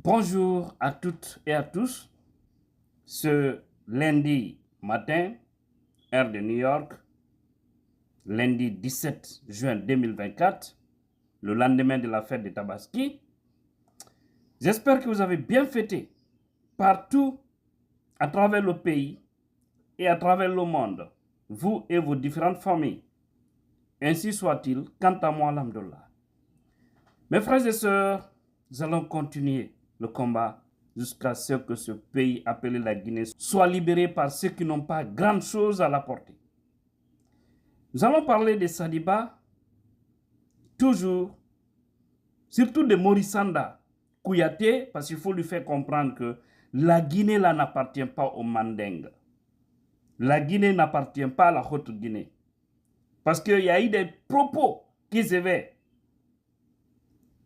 Bonjour à toutes et à tous. Ce lundi matin, heure de New York, lundi 17 juin 2024, le lendemain de la fête de Tabaski. J'espère que vous avez bien fêté partout à travers le pays et à travers le monde, vous et vos différentes familles. Ainsi soit-il, quant à moi, alhamdoulilah. Mes frères et sœurs, nous allons continuer le combat jusqu'à ce que ce pays appelé la Guinée soit libéré par ceux qui n'ont pas grand chose à l'apporter. Nous allons parler de Sadiba, toujours, surtout de Maurice Sanda Kouyaté, parce qu'il faut lui faire comprendre que la Guinée là n'appartient pas aux Mandingues. La Guinée n'appartient pas à la Haute-Guinée. Parce qu'il y a eu des propos qui se devaient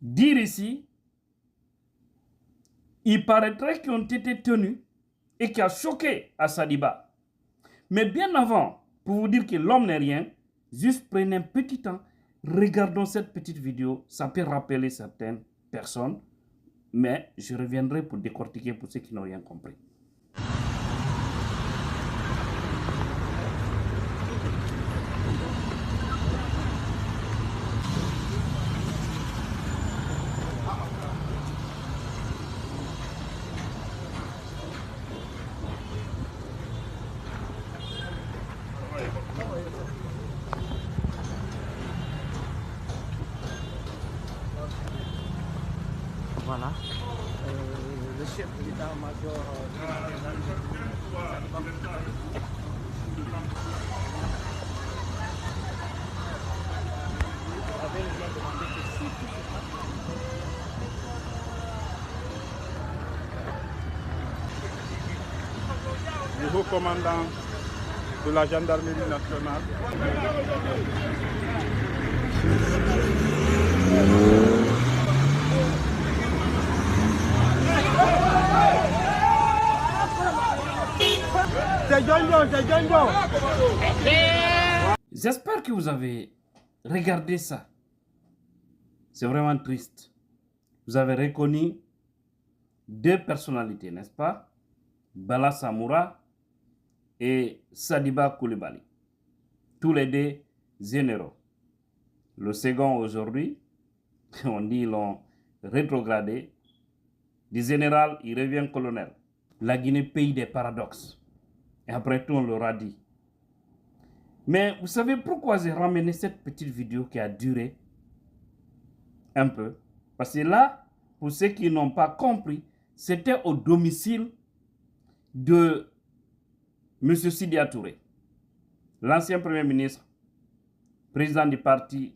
dire ici, il paraîtrait qu'ils ont été tenus et qui a choqué à Sadiba. Mais bien avant, pour vous dire que l'homme n'est rien, juste prenez un petit temps, regardons cette petite vidéo, ça peut rappeler certaines personnes, mais je reviendrai pour décortiquer pour ceux qui n'ont rien compris. Voilà. Le chef d'état-major le haut commandant de la gendarmerie nationale. J'espère que vous avez regardé ça. C'est vraiment triste. Vous avez reconnu deux personnalités, n'est-ce pas? Bala Samoura et Sadiba Koulibaly. Tous les deux généraux. Le second aujourd'hui, on dit ils l'ont rétrogradé. Du général, il revient colonel. La Guinée, pays des paradoxes. Et après tout, on l'aura dit. Mais vous savez pourquoi j'ai ramené cette petite vidéo qui a duré un peu? Parce que là, pour ceux qui n'ont pas compris, c'était au domicile de M. Sidya Touré, l'ancien Premier ministre, président du parti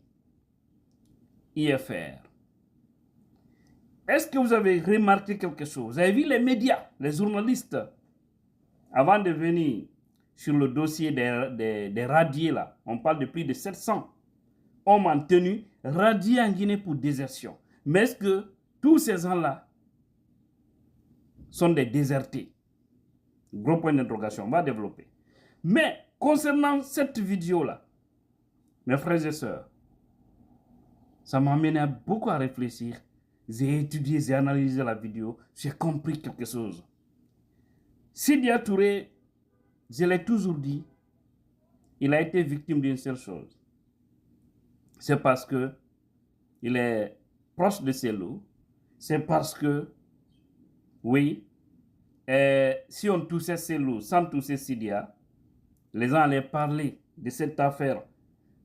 IFR. Est-ce que vous avez remarqué quelque chose? Vous avez vu les médias, les journalistes, avant de venir sur le dossier des radiés, là, on parle de plus de 700 hommes en tenue, radiés en Guinée pour désertion. Mais est-ce que tous ces gens-là sont des désertés? Gros point d'interrogation, on va développer. Mais concernant cette vidéo-là, mes frères et sœurs, ça m'a amené beaucoup à réfléchir. J'ai étudié, j'ai analysé la vidéo, j'ai compris quelque chose. Sidya Touré, je l'ai toujours dit, il a été victime d'une seule chose. C'est parce que il est proche de ses loups. C'est parce que, oui, si on touchait ses loups sans toucher Sidya, les gens allaient parler de cette affaire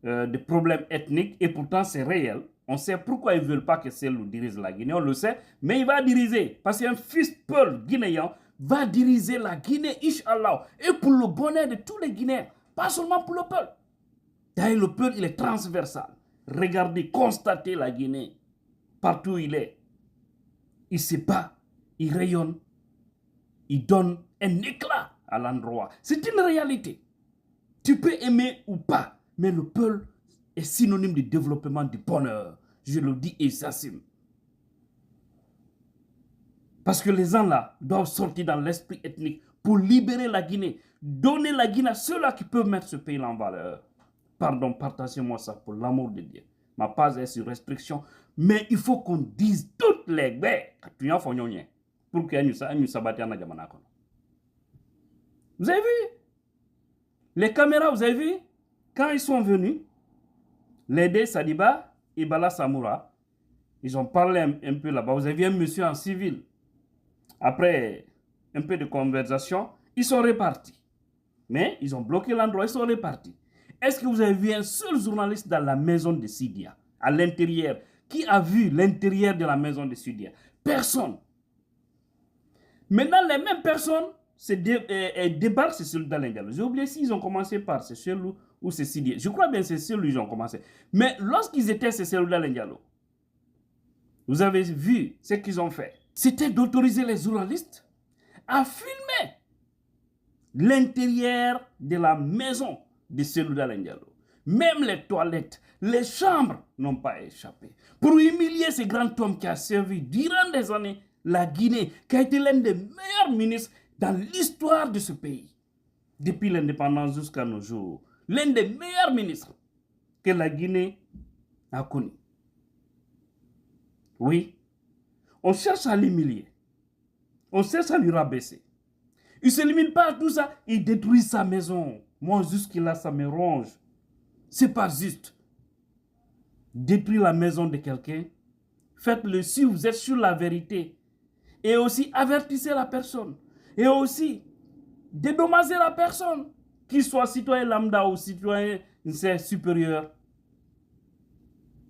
de problèmes ethniques et pourtant c'est réel. On sait pourquoi ils ne veulent pas que Cellou dirige la Guinée, on le sait, mais il va diriger parce qu'un fils peul guinéen va diriger la Guinée, Inch'Allah, et pour le bonheur de tous les Guinéens, pas seulement pour le peuple. D'ailleurs, le peuple, il est transversal. Regardez, constatez la Guinée, partout où il est. Il se bat, il rayonne, il donne un éclat à l'endroit. C'est une réalité. Tu peux aimer ou pas, mais le peuple est synonyme de développement, du bonheur. Je le dis et j'assume. Parce que les gens là doivent sortir dans l'esprit ethnique pour libérer la Guinée, donner la Guinée à ceux-là qui peuvent mettre ce pays en valeur. Pardon, partagez-moi ça pour l'amour de Dieu. ma page est sur restriction. Mais il faut qu'on dise toutes les baies pour que nous sabations dans Jamana. Vous avez vu? Les caméras, vous avez vu? Quand ils sont venus, Lédé Sadiba et Bala Samoura, ils ont parlé un peu là-bas. Vous avez vu un monsieur en civil. Après un peu de conversation, ils sont repartis. Mais ils ont bloqué l'endroit, ils sont repartis. Est-ce que vous avez vu un seul journaliste dans la maison de Sidia, à l'intérieur? Qui a vu l'intérieur de la maison de Sidia? Personne. Maintenant, les mêmes personnes débarquent sur Cellou Dalein Diallo. J'ai oublié s'ils ont commencé par Cellou ou c'est Sidia. Je crois bien que c'est Cellou qu'ils ont commencé. Mais lorsqu'ils étaient sur Cellou Dalein Diallo, vous avez vu ce qu'ils ont fait. C'était d'autoriser les journalistes à filmer l'intérieur de la maison de Cellou Dalein Diallo. Même les toilettes, les chambres n'ont pas échappé. Pour humilier ce grand homme qui a servi durant des années la Guinée, qui a été l'un des meilleurs ministres dans l'histoire de ce pays. Depuis l'indépendance jusqu'à nos jours. L'un des meilleurs ministres que la Guinée a connu. Oui, on cherche à l'humilier. On cherche à lui rabaisser. Il ne se limite pas à tout ça, il détruit sa maison. Moi, jusque-là, ça me ronge. Ce n'est pas juste. Détruire la maison de quelqu'un, faites-le si vous êtes sur la vérité. Et aussi, avertissez la personne. Et aussi, dédommagez la personne. Qu'il soit citoyen lambda ou citoyen supérieur.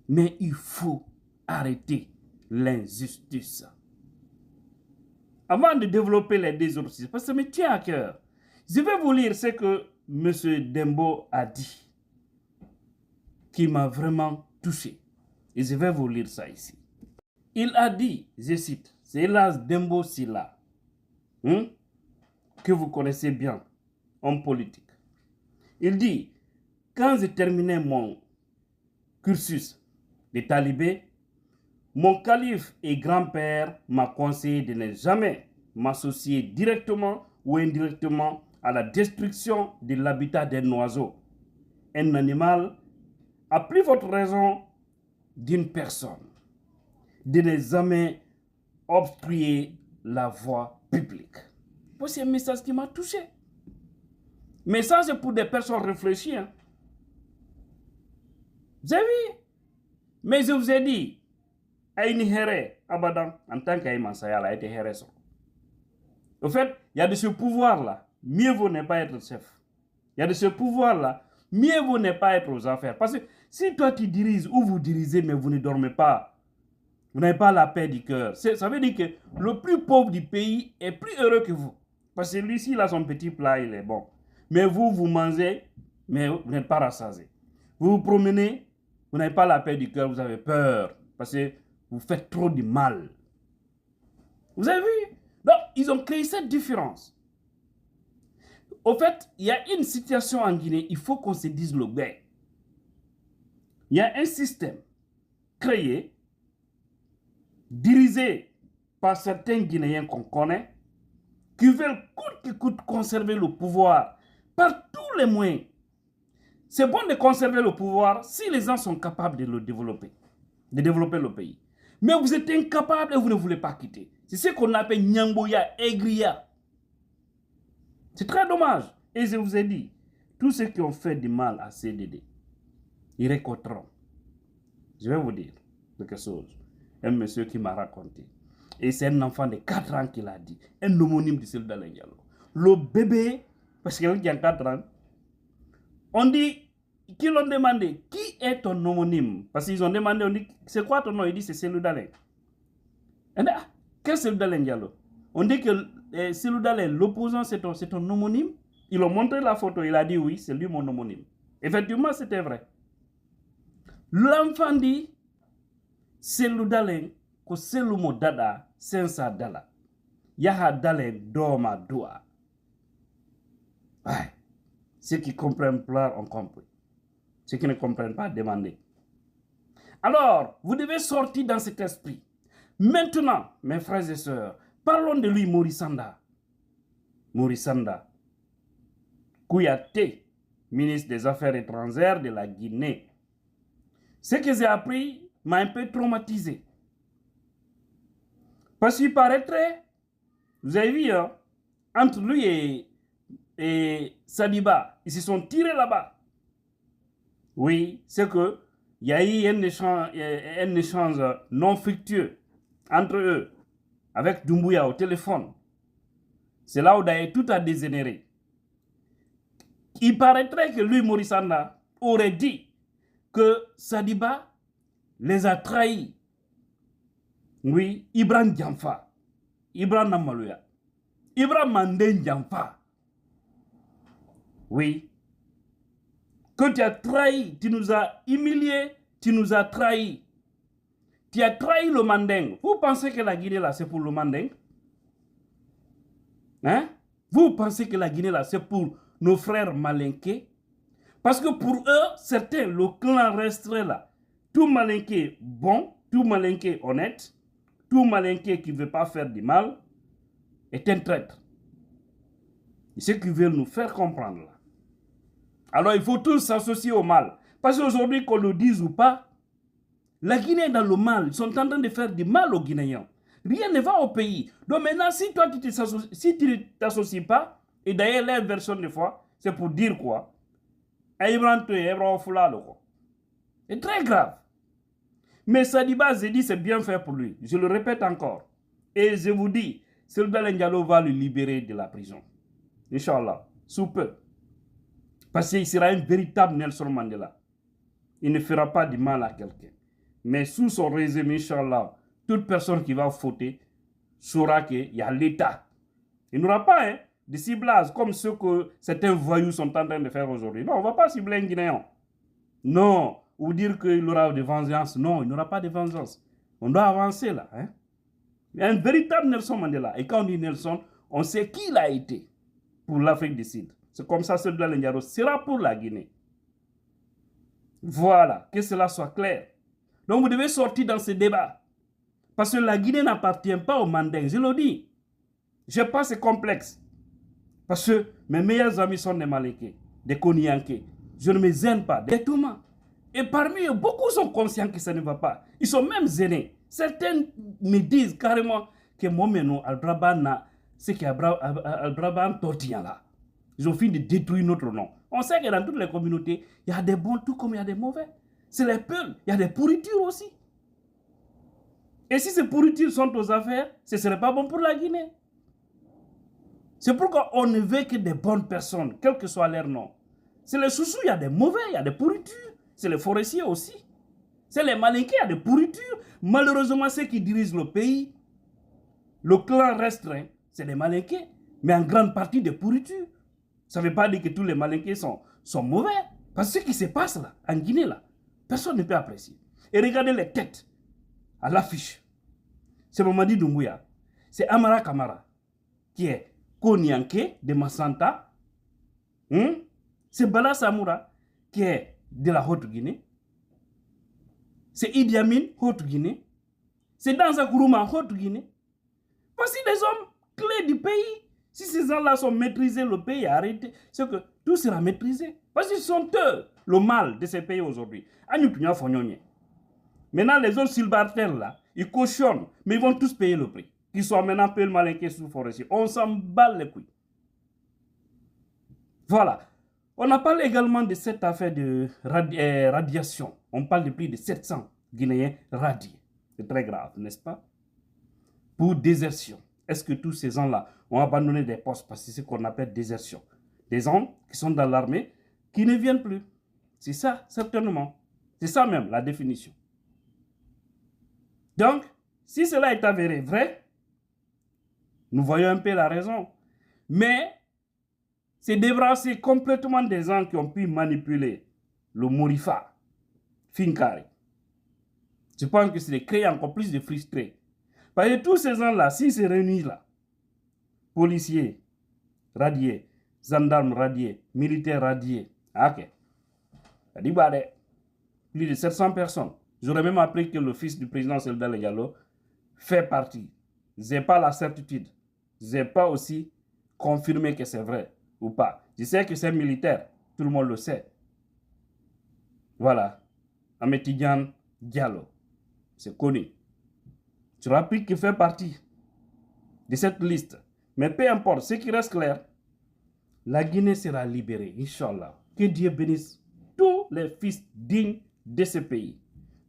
Mais il faut arrêter l'injustice. Avant de développer les deux autres, parce que ça me tient à cœur, je vais vous lire ce que M. Dembo a dit, qui m'a vraiment touché. Et je vais vous lire ça ici. Il a dit, je cite, c'est Hélas Dembo Silla, que vous connaissez bien, homme politique. Il dit, quand j'ai terminé mon cursus de talibé, mon calife et grand-père m'a conseillé de ne jamais m'associer directement ou indirectement à la destruction de l'habitat d'un oiseau. Un animal a plus votre raison d'une personne, de ne jamais obstruer la voie publique. C'est un message qui m'a touché. Mais ça, c'est pour des personnes réfléchies. Hein. Vous avez vu? Mais je vous ai dit, Aïni Here, Abadan, en tant qu'Aïman Sayal, a été Here. Au fait, il y a de ce pouvoir-là, mieux vaut ne pas être chef. Il y a de ce pouvoir-là, mieux vaut ne pas être aux affaires. Parce que si toi tu diriges ou vous dirigez, mais vous ne dormez pas, vous n'avez pas la paix du cœur. Ça veut dire que le plus pauvre du pays est plus heureux que vous. Parce que lui-ci, il a son petit plat, il est bon. Mais vous, vous mangez, mais vous n'êtes pas rassasié. Vous vous promenez, vous n'avez pas la paix du cœur, vous avez peur. Parce que vous faites trop de mal. Vous avez vu? Donc, ils ont créé cette différence. Au fait, il y a une situation en Guinée, il faut qu'on se dise le bien. Il y a un système créé, dirigé par certains Guinéens qu'on connaît, qui veulent coûte que coûte conserver le pouvoir par tous les moyens. C'est bon de conserver le pouvoir si les gens sont capables de le développer, de développer le pays. Mais vous êtes incapable et vous ne voulez pas quitter. C'est ce qu'on appelle Nyamboya, Aigria. C'est très dommage. Et je vous ai dit, tous ceux qui ont fait du mal à CDD, ils récolteront. Je vais vous dire quelque chose. Un monsieur qui m'a raconté. Et c'est un enfant de 4 ans qui l'a dit. Un homonyme de Cellou Dalein Diallo. Le bébé, parce qu'il a 4 ans, on dit, qui l'ont demandé, qui est ton homonyme? Parce qu'ils ont demandé, on dit, c'est quoi ton nom? Il dit, c'est Cellou Dalein. On dit, ah, quel Cellou Dalein Diallo? On dit que Cellou Dalein, l'opposant, c'est ton homonyme. Ils ont montré la photo, il a dit oui, c'est lui mon homonyme. Effectivement, c'était vrai. L'enfant dit, Cellou Dalein, que Cellou mo dada, sensa dala. Yaha Dalein doma doa. Ouais. Ceux qui comprennent pleurent ont compris. Ceux qui ne comprennent pas, demandez. Alors, vous devez sortir dans cet esprit. Maintenant, mes frères et sœurs, parlons de lui, Maurice Sanda. Maurice Sanda, Kouyaté, ministre des Affaires étrangères de la Guinée. Ce que j'ai appris m'a un peu traumatisé. Parce qu'il paraîtrait, vous avez vu, hein, entre lui et Sadiba, ils se sont tirés là-bas. Oui, c'est que il y a eu un échange non fructueux entre eux, avec Doumbouya au téléphone. C'est là où d'ailleurs tout a dégénéré. Il paraîtrait que lui, Maurice Anda, aurait dit que Sadiba les a trahis. Oui, Ibrahim Djamfa, Ibrahim Namalouya, Ibrahim Mandé Djamfa. Oui. Que tu as trahi, tu nous as humiliés, tu nous as trahis. Tu as trahi le Manding. Vous pensez que la Guinée là, c'est pour le Manding? Hein? Vous pensez que la Guinée là, c'est pour nos frères malinqués? Parce que pour eux, certains, le clan resterait là. Tout malinqué bon, tout malinqué honnête, tout malinqué qui ne veut pas faire du mal, est un traître. C'est ce qu'ils veulent nous faire comprendre là. Alors il faut tous s'associer au mal. Parce qu'aujourd'hui, qu'on le dise ou pas, la Guinée est dans le mal. Ils sont en train de faire du mal aux Guinéens. Rien ne va au pays. Donc maintenant, si toi, tu ne t'associes pas, et d'ailleurs, leur version de fois, c'est pour dire quoi? C'est très grave. Mais Sadiba Zedi, c'est bien fait pour lui. Je le répète encore. Et je vous dis, Selda Ndialo va le libérer de la prison. Inch'Allah, sous peu. Parce qu'il sera un véritable Nelson Mandela. Il ne fera pas du mal à quelqu'un. Mais sous son régime, Inch'Allah, toute personne qui va fauter saura qu'il y a l'État. Il n'aura pas de ciblage comme ceux que certains voyous sont en train de faire aujourd'hui. Non, on ne va pas cibler un Guinéen. Non, ou dire qu'il aura de vengeance. Non, il n'aura pas de vengeance. On doit avancer là. Hein? Il y a un véritable Nelson Mandela. Et quand on dit Nelson, on sait qui il a été pour l'Afrique du Sud. C'est comme ça que Selda Ndialo sera pour la Guinée. Voilà, que cela soit clair. Donc vous devez sortir dans ce débat. Parce que la Guinée n'appartient pas aux Mandingues. Je le dis. Je n'ai pas ce complexe. Parce que mes meilleurs amis sont des Malinqués, des Koniankés. Je ne me gêne pas, des Touma. Et parmi eux, beaucoup sont conscients que ça ne va pas. Ils sont même gênés. Certains me disent carrément que moi, maintenant, Al-Brabant, c'est qu'Al-Brabant tortilla là. Ils ont fini de détruire notre nom. On sait que dans toutes les communautés, il y a des bons tout comme il y a des mauvais. C'est les peuples. Il y a des pourritures aussi. Et si ces pourritures sont aux affaires, ce ne serait pas bon pour la Guinée. C'est pourquoi on ne veut que des bonnes personnes, quel que soit leur nom. C'est les Soussous, il y a des mauvais, il y a des pourritures. C'est les forestiers aussi. C'est les Malinqués, il y a des pourritures. Malheureusement, ceux qui dirigent le pays, le clan restreint, c'est les Malinqués, mais en grande partie des pourritures. Ça ne veut pas dire que tous les Malinqués sont mauvais. Parce que ce qui se passe là, en Guinée, là, personne ne peut apprécier. Et regardez les têtes à l'affiche. C'est Mamadi Doumbouya. C'est Amara Kamara, qui est Konyanké de Massanta. C'est Bala Samoura, qui est de la Haute-Guinée. C'est Idi Amin, Haute-Guinée. C'est Danza Kourouma, Haute-Guinée. Voici les hommes clés du pays. Si ces gens-là sont maîtrisés, le pays a arrêté. C'est que tout sera maîtrisé. Parce qu'ils sont eux, le mal de ces pays aujourd'hui. Maintenant, les autres sylbarters là, ils cautionnent, mais ils vont tous payer le prix. Qu'ils soient maintenant peu malinqués sous forestiers. On s'en bat les couilles. Voilà. On a parlé également de cette affaire de radiation. On parle de plus de 700 Guinéens radiés. C'est très grave, n'est-ce pas? Pour désertion. Est-ce que tous ces gens-là ont abandonné des postes parce que c'est ce qu'on appelle désertion? Des hommes qui sont dans l'armée qui ne viennent plus. C'est ça, certainement. C'est ça même, la définition. Donc, si cela est avéré vrai, nous voyons un peu la raison. Mais c'est débarrasser complètement des gens qui ont pu manipuler le Morifa, Finkari. Je pense que c'est de créer encore plus de frustrés. Parce que tous ces gens-là, s'ils se réunissent là, policiers radiés, gendarmes radiés, militaires radiés, ok. Plus de 700 personnes. J'aurais même appris que le fils du président Selda Ndialo fait partie. Je n'ai pas la certitude. Je n'ai pas aussi confirmé que c'est vrai ou pas. Je sais que c'est militaire. Tout le monde le sait. Voilà. Ahmed Tidiane Diallo. C'est connu. Turapik qui fait partie de cette liste. Mais peu importe, ce qui reste clair, la Guinée sera libérée, Inch'Allah. Que Dieu bénisse tous les fils dignes de ce pays.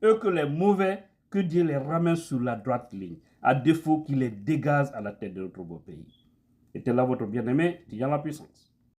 Et que les mauvais, que Dieu les ramène sur la droite ligne. À défaut qu'il les dégage à la tête de notre beau pays. Était là votre bien-aimé, Tidiane la puissance.